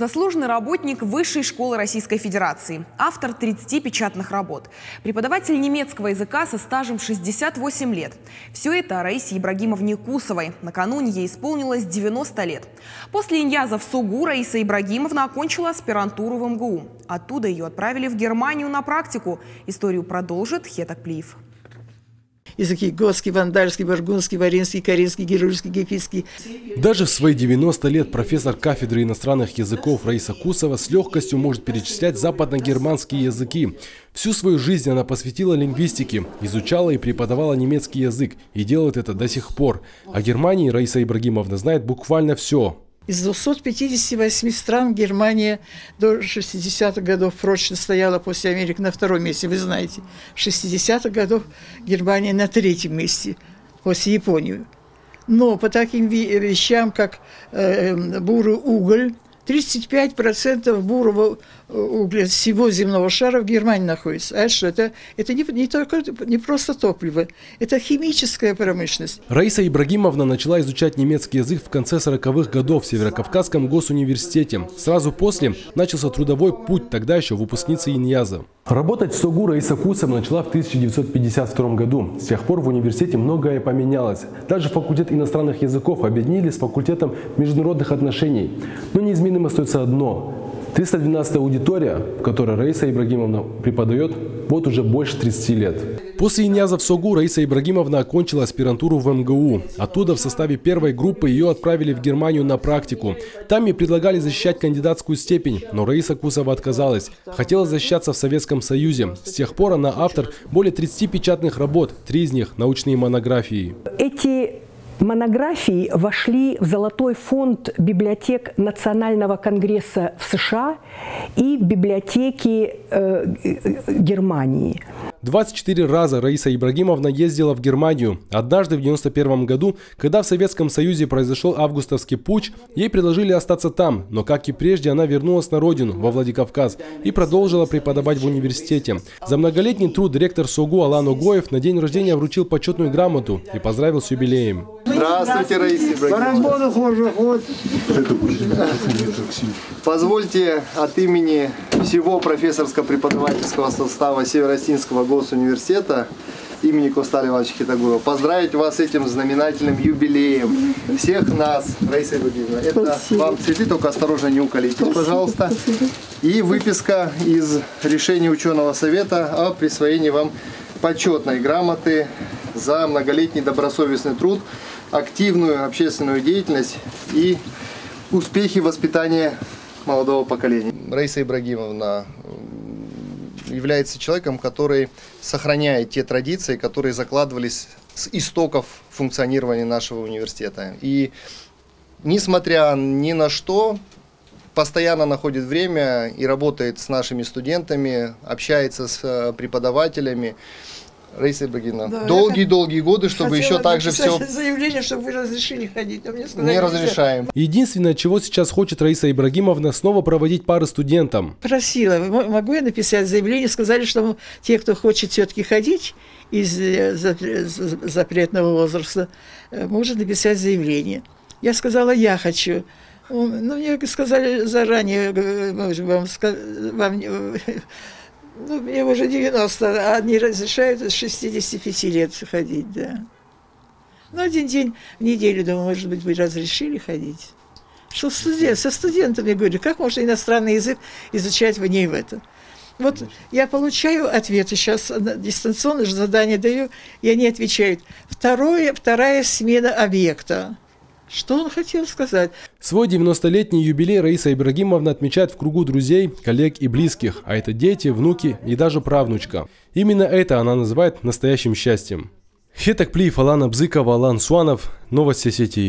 Заслуженный работник Высшей школы Российской Федерации, автор 30 печатных работ, преподаватель немецкого языка со стажем 68 лет. Все это Раисе Ибрагимовне Кусовой. Накануне ей исполнилось 90 лет. После иньяза в СОГУ Раиса Ибрагимовна окончила аспирантуру в МГУ. Оттуда ее отправили в Германию на практику. Историю продолжит Хетак Плиев. Языки готский, вандальский, бургундский, варинский, карельский, герульский, гефийский. Даже в свои 90 лет профессор кафедры иностранных языков Раиса Кусова с легкостью может перечислять западно-германские языки. Всю свою жизнь она посвятила лингвистике, изучала и преподавала немецкий язык и делает это до сих пор. О Германии Раиса Ибрагимовна знает буквально все. Из 258 стран Германия до 60-х годов прочно стояла после Америки на втором месте, вы знаете. В 60-х годах Германия на третьем месте после Японии. Но по таким вещам, как бурый уголь, 35% бурого угля всего земного шара в Германии находится. А что? Это не просто топливо, это химическая промышленность. Раиса Ибрагимовна начала изучать немецкий язык в конце 40-х годов в Северокавказском госуниверситете. Сразу после начался трудовой путь, тогда еще выпускницы иньяза. Работать в СОГУ Раиса Кусова начала в 1952 году. С тех пор в университете многое поменялось. Даже факультет иностранных языков объединили с факультетом международных отношений. Но неизменным остается одно. 312-я аудитория, в которой Раиса Ибрагимовна преподает, вот уже больше 30 лет. После иньяза в СОГУ Раиса Ибрагимовна окончила аспирантуру в МГУ. Оттуда в составе первой группы ее отправили в Германию на практику. Там ей предлагали защищать кандидатскую степень, но Раиса Кусова отказалась. Хотела защищаться в Советском Союзе. С тех пор она автор более 30 печатных работ, 3 из них научные монографии. Эти монографии вошли в золотой фонд библиотек Национального конгресса в США и в библиотеки Германии. 24 раза Раиса Ибрагимовна ездила в Германию. Однажды в 1991 году, когда в Советском Союзе произошел августовский путч, ей предложили остаться там. Но, как и прежде, она вернулась на родину, во Владикавказ, и продолжила преподавать в университете. За многолетний труд директор СОГУ Алан Огоев на день рождения вручил почетную грамоту и поздравил с юбилеем. Здравствуйте, Раиса Ибрагимовна. Позвольте от имени всего профессорско-преподавательского состава Северо-Осетинского госуниверситета имени Косталя Ивановича Хетагурова поздравить вас с этим знаменательным юбилеем. Всех нас, Раиса Ибрагимовна. Это вам цветы, только осторожно не уколитесь, пожалуйста. И выписка из решения ученого совета о присвоении вам почетной грамоты за многолетний добросовестный труд, активную общественную деятельность и успехи воспитания молодого поколения. Раиса Ибрагимовна является человеком, который сохраняет те традиции, которые закладывались с истоков функционирования нашего университета. И несмотря ни на что, постоянно находит время и работает с нашими студентами, общается с преподавателями. Раиса Ибрагимовна, долгие-долгие годы, чтобы еще так же все... заявление, чтобы вы разрешили ходить, а мне сказали, не разрешаем. Единственное, чего сейчас хочет Раиса Ибрагимовна, снова проводить пары студентам. Просила, могу я написать заявление, сказали, что те, кто хочет все-таки ходить из запретного возраста, может написать заявление. Я сказала, я хочу. Ну, мне сказали заранее, ну, мне уже 90, а они разрешают с 65 лет ходить, да. Ну, один день в неделю, думаю, может быть, вы разрешили ходить. Что со студентами, я говорю, как можно иностранный язык изучать вне в это? Вот я получаю ответы, сейчас дистанционное задание даю, и они отвечают. Вторая смена объекта. Что он хотел сказать? Свой 90-летний юбилей Раиса Ибрагимовна отмечает в кругу друзей, коллег и близких, а это дети, внуки и даже правнучка. Именно это она называет настоящим счастьем. Хетак Плиев, Алана Бзыкова, Алан Суанов, Новости Осетии.